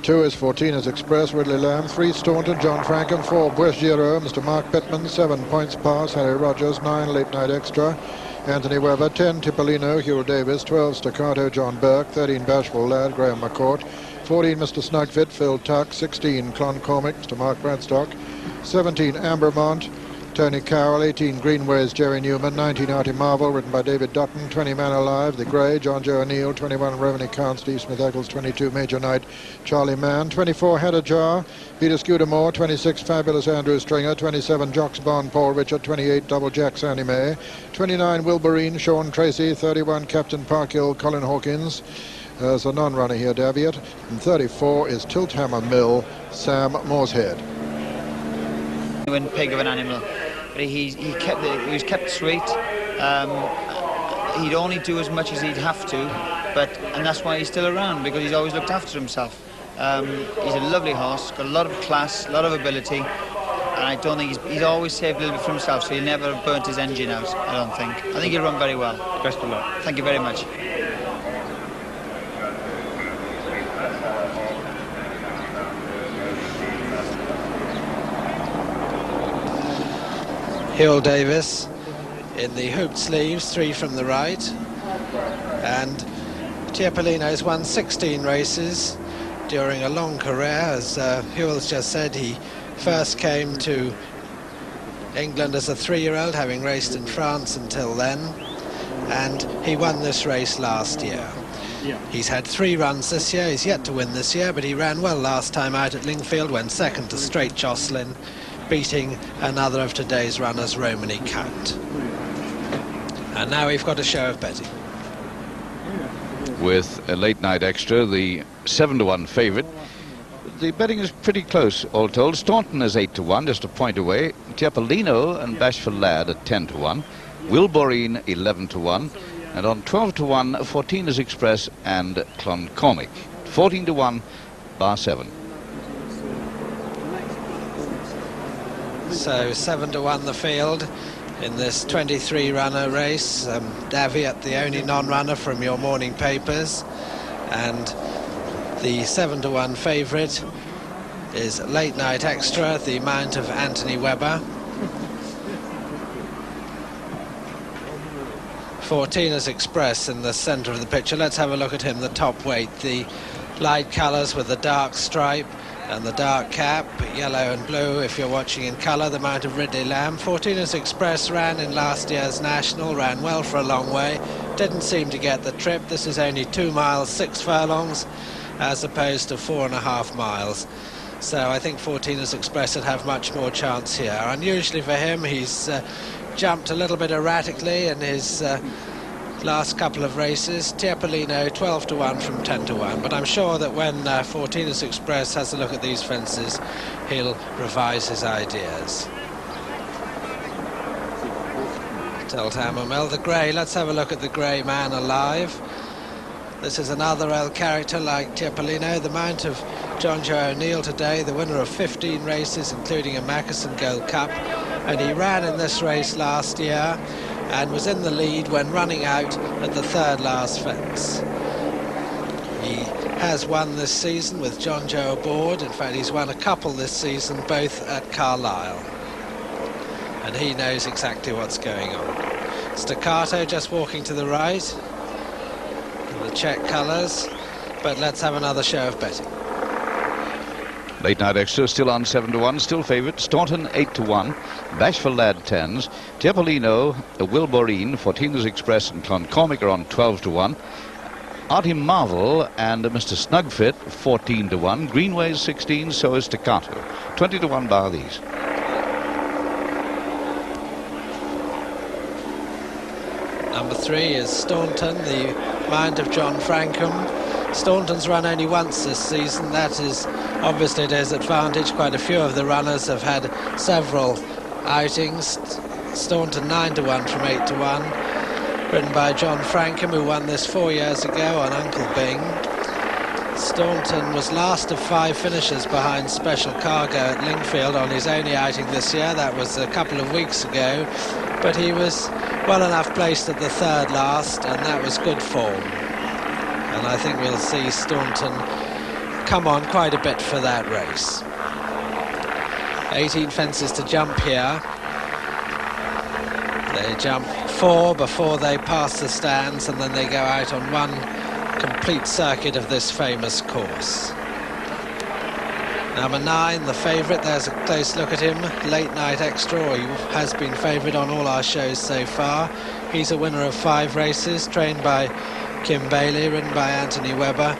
2 is 14 is Express, Ridley Lamb. 3 Staunton, John Frankham. 4 Bush Giro, Mr. Mark Pittman. 7 Points Pass, Harry Rogers. 9 Late Night Extra, Anthony Webber. 10 Tiepolino, Hugh Davis. 12 Staccato, John Burke. 13 Bashful Lad, Graham McCourt. 14 Mr. Snugfit, Phil Tuck. 16 Cloncormick, Mr. Mark Bradstock. 17 Ambermont, Tony Carroll. 18 Greenways, Jerry Newman. 19 Artie Marvel, written by David Dutton. 20 Man Alive, The Grey, John Joe O'Neill. 21 Revenue Count, Steve Smith Eccles. 22 Major Knight, Charlie Mann. 24 Head Jar, Peter Scudamore. 26 Fabulous Andrew Stringer. 27 Jocks Bond, Paul Richard. 28 Double Jack, Sandy May. 29 Wilburine, Sean Tracy. 31 Captain Parkhill, Colin Hawkins. There's a non-runner here, Davitt. And 34 is Tilthammer Mill, Sam Morshead. When pig of an animal, but he was kept sweet. He'd only do as much as he'd have to, and that's why he's still around, because he's always looked after himself. He's a lovely horse, got a lot of class, a lot of ability, and I don't think he's always saved a little bit for himself, so he'll never have burnt his engine out. I don't think. I think he'll run very well. Best of luck. Thank you very much. Hugh Davis in the hooped sleeves, 3 from the right, and Tiepolino's won 16 races during a long career. As Hewell's just said, he first came to England as a 3-year-old, having raced in France until then, and he won this race last year. He's had 3 runs this year. He's yet to win this year, but he ran well last time out at Lingfield, went second to Straight Jocelyn, beating another of today's runners, Romany Count. And now we've got a show of betting. With a Late Night Extra, the 7-to-1 favourite. The betting is pretty close, all told. Staunton is 8-to-1, just a point away. Tiepolino and Bashful Lad at 10-to-1. Wilburine 11-to-1. And on 12-to-1, 14 is Express and Cloncormick. 14-to-1, bar 7. So 7-to-1 the field in this 23-runner race. Davitt, the only non-runner from your morning papers, and the 7-to-1 favourite is Late Night Extra, the mount of Anthony Webber. 14 is Express in the centre of the picture. Let's have a look at him, the top weight, the light colours with the dark stripe and the dark cap, yellow and blue if you're watching in colour, the mount of Ridley Lamb. 14 is Express, ran in last year's National, ran well for a long way, didn't seem to get the trip. This is only 2 miles 6 furlongs as opposed to 4.5 miles. So I think 14 is Express would have much more chance here. Unusually for him, he's jumped a little bit erratically in his last couple of races. Tiepolino 12-to-1 from 10-to-1, but I'm sure that when 14 is Express has a look at these fences, he'll revise his ideas. Tilthammer Mill, the grey. Let's have a look at the grey Man Alive. This is another old character like Tiepolino, the mount of John Joe O'Neill today, the winner of 15 races, including a Mackeson Gold Cup, and he ran in this race last year and was in the lead when running out at the 3rd last fence. He has won this season with John Joe aboard. In fact, he's won a couple this season, both at Carlisle, and he knows exactly what's going on. Staccato just walking to the right, the check colours, but let's have another show of betting. Late Night Extra still on 7-to-1, still favourite. Staunton 8-to-1, Bashful Lad 10s, Tiepolino, Wilburine, 14 is Express and Cloncormick are on 12-to-1. Artie Marvel and Mr. Snugfit 14-to-1, Greenways 16, so is Staccato. 20-to-1 bar these. Number 3 is Staunton, the mount of John Frankham. Staunton's run only once this season. That is obviously to his advantage. Quite a few of the runners have had several outings. Staunton 9-to-1 from 8-to-1, written by John Frankham, who won this 4 years ago on Uncle Bing. Staunton was last of 5 finishers behind Special Cargo at Lingfield on his only outing this year. That was a couple of weeks ago, but he was well enough placed at the 3rd last, and that was good form. And I think we'll see Staunton come on quite a bit for that race. 18 fences to jump here. They jump 4 before they pass the stands, and then they go out on one complete circuit of this famous course. Number 9, the favourite, there's a close look at him, Late Night Extra, or he has been favourite on all our shows so far. He's a winner of 5 races, trained by Kim Bailey, ridden by Anthony Webber.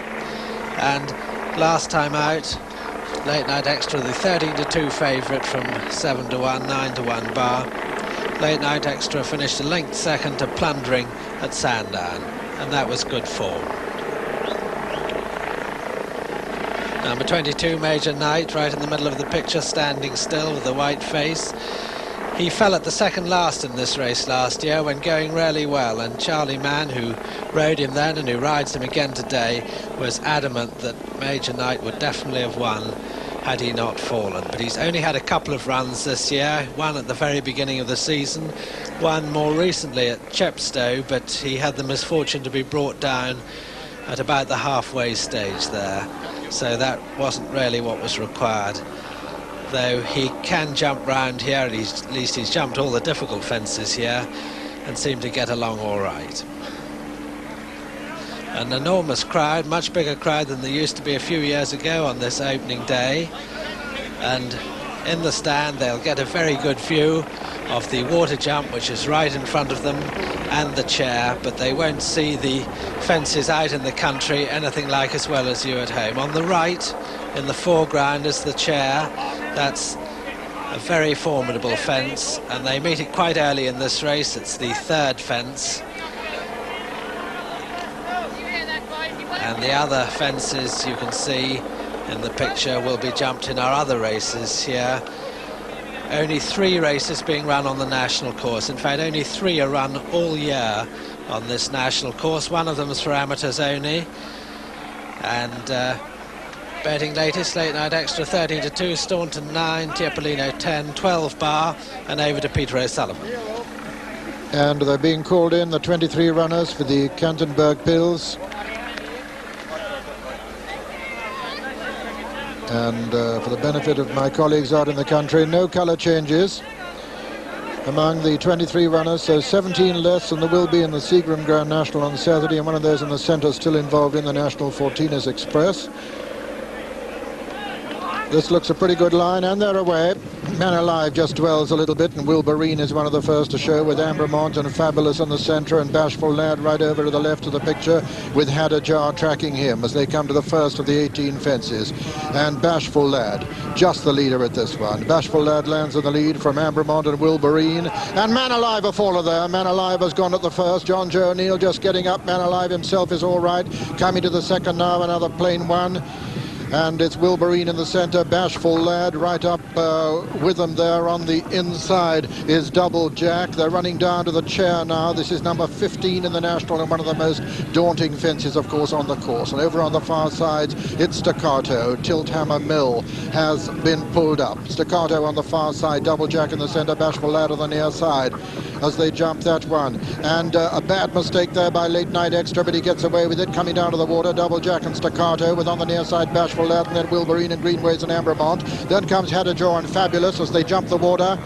And last time out, Late Night Extra, the 13-2 favourite from 7-1, 9-1 bar. Late Night Extra finished a length second to Plundering at Sandown, and that was good form. Number 22, Major Knight, right in the middle of the picture, standing still with a white face. He fell at the second last in this race last year when going really well, and Charlie Mann, who rode him then and who rides him again today, was adamant that Major Knight would definitely have won had he not fallen. But he's only had a couple of runs this year, one at the very beginning of the season, one more recently at Chepstow, but he had the misfortune to be brought down at about the halfway stage there. So that wasn't really what was required, though he can jump round here. At least he's jumped all the difficult fences here and seemed to get along all right. An enormous crowd, much bigger crowd than there used to be a few years ago on this opening day, and in the stand they'll get a very good view of the water jump, which is right in front of them, and the chair, but they won't see the fences out in the country anything like as well as you at home. On the right, in the foreground, is the chair. That's a very formidable fence, and they meet it quite early in this race. It's the 3rd fence. And the other fences you can see in the picture will be jumped in our other races here. Only 3 races being run on the national course. In fact, only 3 are run all year on this national course. One of them is for amateurs only. And betting latest, Late Night Extra 13-2, Staunton 9, Tiepolino 10, 12 bar, and over to Peter O'Sullivan. And they're being called in, the 23 runners for the Kaltenberg Pills. And for the benefit of my colleagues out in the country, no colour changes among the 23 runners, so 17 less than there will be in the Seagram Grand National on Saturday, and one of those in the centre still involved in the National 14ers Express. This looks a pretty good line, and they're away. Man Alive just dwells a little bit, and Wilburine is one of the first to show, with Ambermont and Fabulous in the centre, and Bashful Lad right over to the left of the picture, with Hadajar tracking him as they come to the first of the 18 fences. And Bashful Lad, just the leader at this one. Bashful Lad lands in the lead from Ambermont and Wilburine, and Man Alive a faller there. Man Alive has gone at the first. John Joe O'Neill just getting up. Man Alive himself is all right. Coming to the second now, another plain one. And it's Wilburine in the centre, Bashful Lad right up with them there. On the inside is Double Jack. They're running down to the chair now. This is number 15 in the National, and one of the most daunting fences, of course, on the course. And over on the far side, it's Staccato. Tilthammer Mill has been pulled up. Staccato on the far side, Double Jack in the centre, Bashful Lad on the near side as they jump that one. And a bad mistake there by Late Night Extra, but he gets away with it. Coming down to the water, Double Jack and Staccato, with on the near side Bashful Lad, and then Wilburine and Greenways and Ambermont. Then comes Hadajar and Fabulous as they jump the water,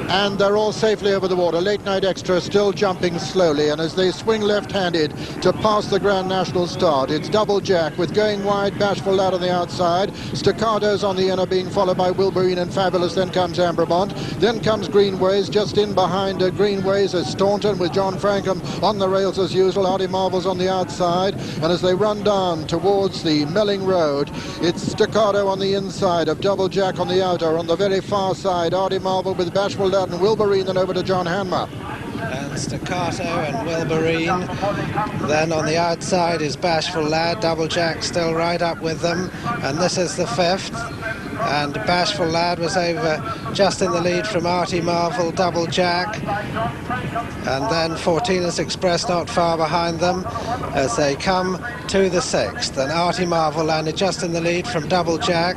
and they're all safely over the water. Late Night Extra still jumping slowly, and as they swing left-handed to pass the Grand National start, it's Double Jack with going wide, Bashful Lad on the outside, Staccato's on the inner, being followed by Wilburine and Fabulous. Then comes Ambermont, then comes Greenways. Just in behind Greenways is Staunton, with John Frankham on the rails as usual. Artie Marvel's on the outside, and as they run down towards the Melling Road, it's Staccato on the inside of Double Jack on the outer. On the very far side, Artie Marvel with Bashful Lad and Wilburine, then over to John Hanmer. And Staccato and Wilburine. Then on the outside is Bashful Lad. Double Jack still right up with them, and this is the 5th. And Bashful Lad was over just in the lead from Artie Marvel, Double Jack, and then 14ers Express not far behind them as they come to the 6th. And Artie Marvel landed just in the lead from Double Jack,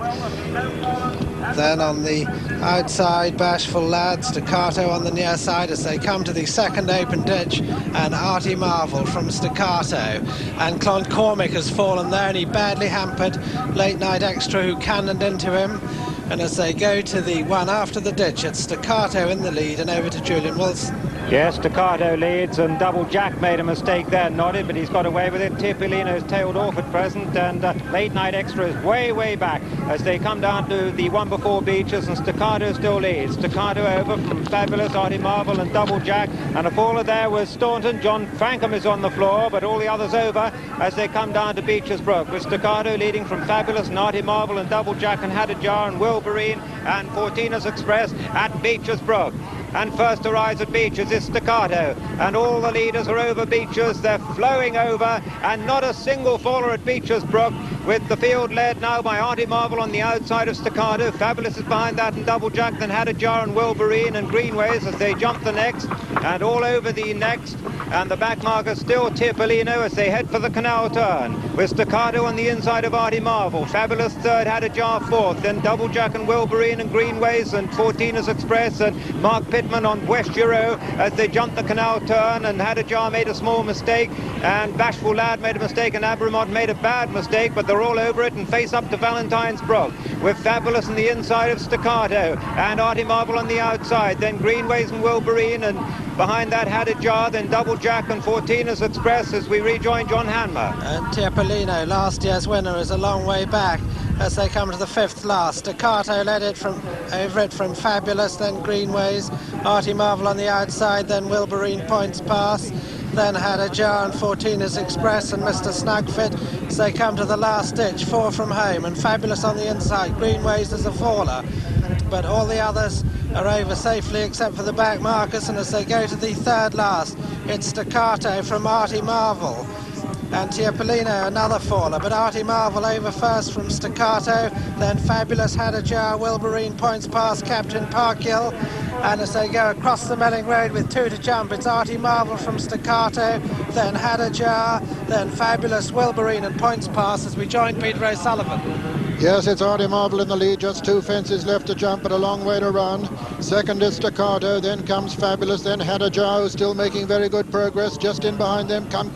Then on the outside, Bashful Lad, Staccato on the near side as they come to the second open ditch, and Artie Marvel from Staccato. And Cloncormick has fallen there, and he badly hampered Late Night Extra, who cannoned into him. And as they go to the one after the ditch, it's Staccato in the lead, and over to Julian Wilson. Yes, Staccato leads, and Double Jack made a mistake there, nodded, but he's got away with it. Tiepolino's tailed off at present, and Late Night Extra is way back as they come down to the one before Beaches, and Staccato still leads. Staccato over from Fabulous, Artie Marvel and Double Jack, and a faller there was Staunton. John Frankham is on the floor, but all the others over as they come down to Beaches Brook, with Staccato leading from Fabulous and Artie Marvel and Double Jack and Hadjar and Wilburine and Fortina's Express at Beaches Brook. And first to rise at Beaches is Staccato, and all the leaders are over Beaches. They're flowing over, and not a single faller at Beaches Brook, with the field led now by Artie Marvel on the outside of Staccato. Fabulous is behind that, and Double Jack, then Hadjar and Wilburine and Greenways as they jump the next, and all over the next, and the back marker still Tiepolino as they head for the canal turn, with Staccato on the inside of Artie Marvel. Fabulous third, Hadjar fourth, then Double Jack and Wilburine and Greenways and Fortina's Express and Mark Pittman on West Giro as they jump the canal turn, and Hadjar made a small mistake, and Bashful Lad made a mistake, and Abramont made a bad mistake, but they're all over it and face up to Valentine's Brook, with Fabulous on the inside of Staccato and Artie Marvel on the outside, then Greenways and Wilburine, and behind that Hadjar, then Double Jack and Fortina's Express as we rejoin John Hanmer. And Tiepolino, last year's winner, is a long way back as they come to the fifth last. Staccato led it from over it from Fabulous, then Greenways, Artie Marvel on the outside, then Wilburine Points Pass, then Hadjar and Fortina's Express and Mr. Snugfit as they come to the last ditch, four from home, and Fabulous on the inside. Greenways is a faller, but all the others are over safely except for the back markers, and as they go to the third last, it's Staccato from Artie Marvel. And Tiepolino, another faller, but Artie Marvel over first from Staccato, then Fabulous, Hadjar, Wilburine Points Pass, Captain Parkhill, and as they go across the Melling Road with two to jump, it's Artie Marvel from Staccato, then Hadjar, then Fabulous, Wilburine and Points Pass as we join Peter O'Sullivan. Yes, it's Artie Marvel in the lead, just two fences left to jump, but a long way to run. Second is Staccato, then comes Fabulous, then Hadjar, who's still making very good progress. Just in behind them come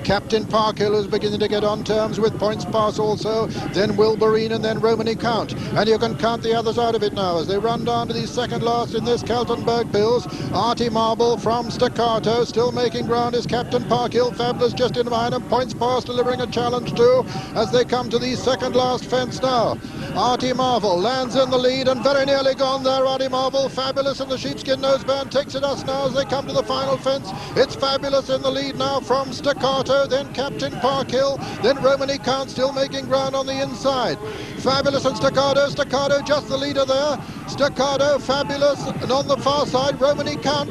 Captain Parkhill, who's beginning to get on terms with Points Pass also, then Wilburine and then Romany Count. And you can count the others out of it now as they run down to the second last in this Kaltenberg Pills. Artie Marvel from Staccato, still making ground is Captain Parkhill. Fabulous just in behind him, Points Pass delivering a challenge too as they come to the second last fence now. Artie Marvel lands in the lead and very nearly gone there. Artie Marvel, Fabulous and the sheepskin noseband takes it us now as they come to the final fence. It's Fabulous in the lead now from Staccato, then Captain Parkhill, then Romany Count still making ground on the inside. Fabulous and Staccato just the leader there. Staccato, Fabulous, and on the far side Romany Count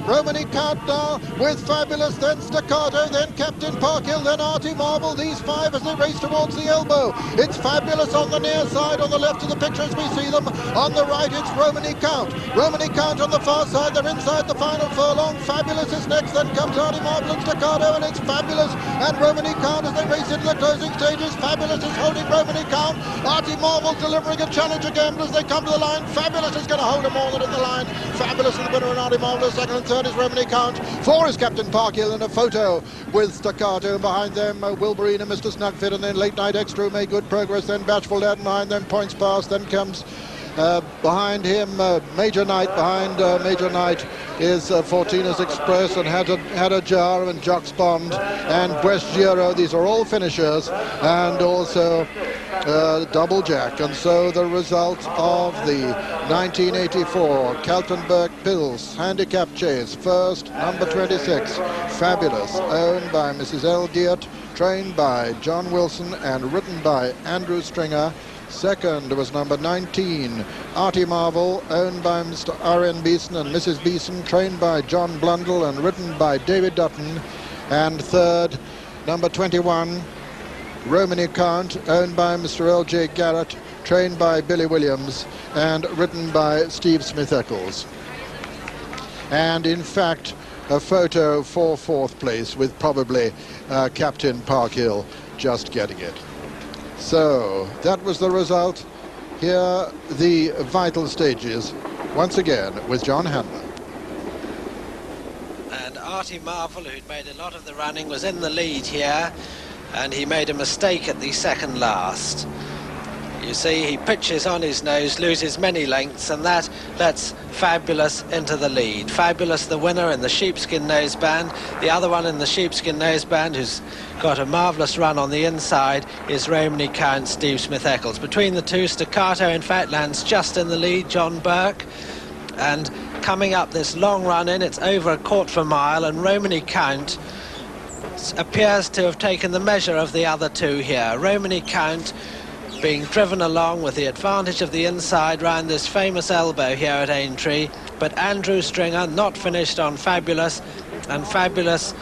now with Fabulous, then Staccato, then Captain Parkhill, then Artie Marvel. These five as they race towards the elbow. It's Fabulous on the near side, on the left of the picture as we see them. On the right it's Romany Count on the far side. They're inside the final furlong. Fabulous is next, then comes Artie Marvel and Staccato, and it's Fabulous and Romany Count as they race into the closing stages. Fabulous is holding Romany Count. Artie Marvel delivering a challenge again, but as they come to the line, Fabulous is going to hold them all at the line. Fabulous is the winner, and Artie Marvel second, and third is Romany Count. Four is Captain Parkhill in a photo with Staccato, and behind them Wilburine and Mr. Snugfit, and then Late Night Extra who made good progress, then Bashful Lad behind them, Points Pass, then comes behind him Major Knight. Behind Major Knight is Fortina's Express and Hadjar and Jocks Bond and West Giro. These are all finishers, and also Double Jack. And so the result of the 1984 Kaltenberg Pills Handicap Chase. First, number 26, Fabulous, owned by Mrs. L. Geert, trained by John Wilson and ridden by Andrew Stringer. Second was number 19, Artie Marvel, owned by Mr. R.N. Beeson and Mrs. Beeson, trained by John Blundell and ridden by David Dutton. And third, number 21, Romany Count, owned by Mr. L.J. Garrett, trained by Billy Williams and ridden by Steve Smith-Eccles. And in fact, a photo for fourth place with probably Captain Parkhill just getting it. So that was the result Here, the vital stages, once again, with John Handler. And Artie Marvel, who'd made a lot of the running, was in the lead here, and he made a mistake at the second last. You see, he pitches on his nose, loses many lengths, and that lets Fabulous into the lead. Fabulous, the winner in the sheepskin noseband. The other one in the sheepskin noseband, who's got a marvellous run on the inside, is Romany Count Steve Smith-Eccles. Between the two, Staccato in fact lands just in the lead, John Burke. And coming up this long run in, it's over 1/4 mile, and Romany Count appears to have taken the measure of the other two here. Romany Count being driven along with the advantage of the inside round this famous elbow here at Aintree, but Andrew Stringer not finished on Fabulous, and Fabulous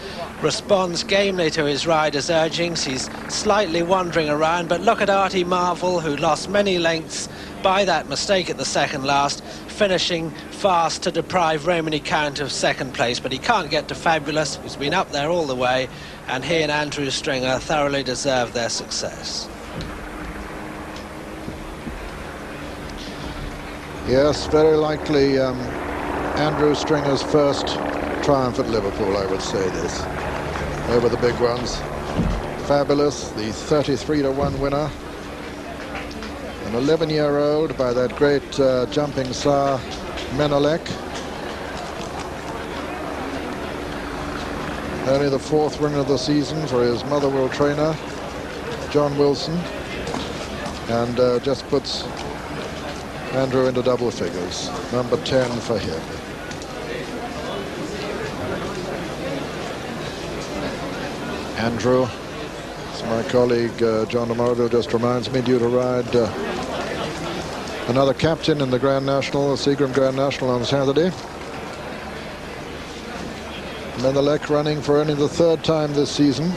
responds gamely to his rider's urgings. He's slightly wandering around, but look at Artie Marvel, who lost many lengths by that mistake at the second last, finishing fast to deprive Romany Count of second place, but he can't get to Fabulous, who's been up there all the way, and he and Andrew Stringer thoroughly deserve their success. Yes, very likely Andrew Stringer's first triumph at Liverpool, I would say this. Over the big ones. Fabulous, the 33-to-1 winner. An 11-year-old by that great jumping sire, Man Alive. Only the 4th winner of the season for his Motherwell trainer, John Wilson. And just puts Andrew into double figures. Number 10 for him. Andrew, as my colleague John Demorville just reminds me, due to ride another captain in the Grand National, the Seagram Grand National on Saturday. Menelek running for only the 3rd time this season.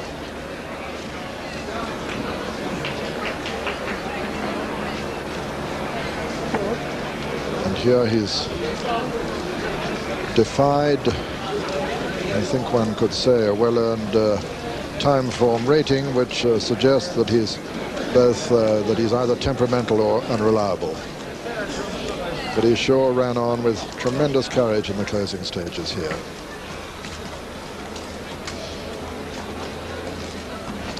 Here he's defied, I think one could say, a well-earned time form rating, which suggests that he's both that he's either temperamental or unreliable. But he sure ran on with tremendous courage in the closing stages here.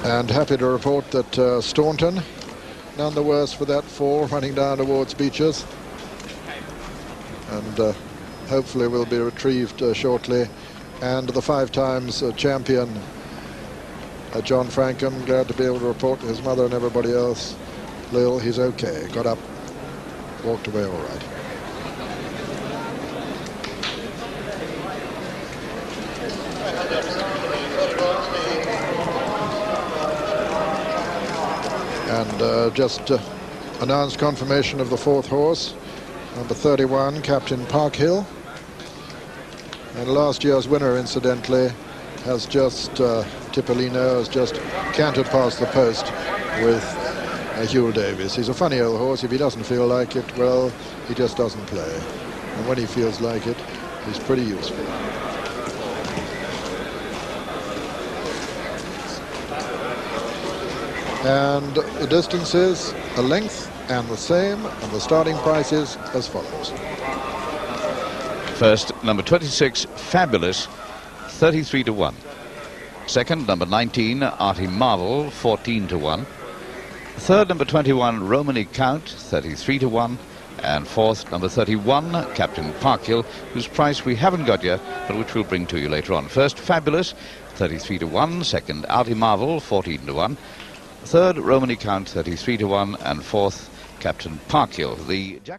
And happy to report that Staunton, none the worse for that fall, running down towards Beeches. And hopefully will be retrieved shortly. And the 5 times champion, John Frankham, glad to be able to report to his mother and everybody else, Lil, he's okay. Got up, walked away all right. And just announced confirmation of the 4th horse. Number 31, Captain Parkhill. And last year's winner, incidentally, has just, Tiepolino has just cantered past the post with Hugh Davies. He's a funny old horse. If he doesn't feel like it, well, he just doesn't play. And when he feels like it, he's pretty useful. And the distances, a length, and the same, and the starting prices as follows. First, number 26, Fabulous, 33-to-1. Second, number 19, Artie Marvel, 14-to-1. Third, number 21, Romany Count, 33-to-1. And fourth, number 31, Captain Parkhill, whose price we haven't got yet, but which we'll bring to you later on. First, Fabulous, 33-to-1. Second, Artie Marvel, 14-to-1. Third, Romany Count, 33-to-1. And fourth, Captain Parkhill. The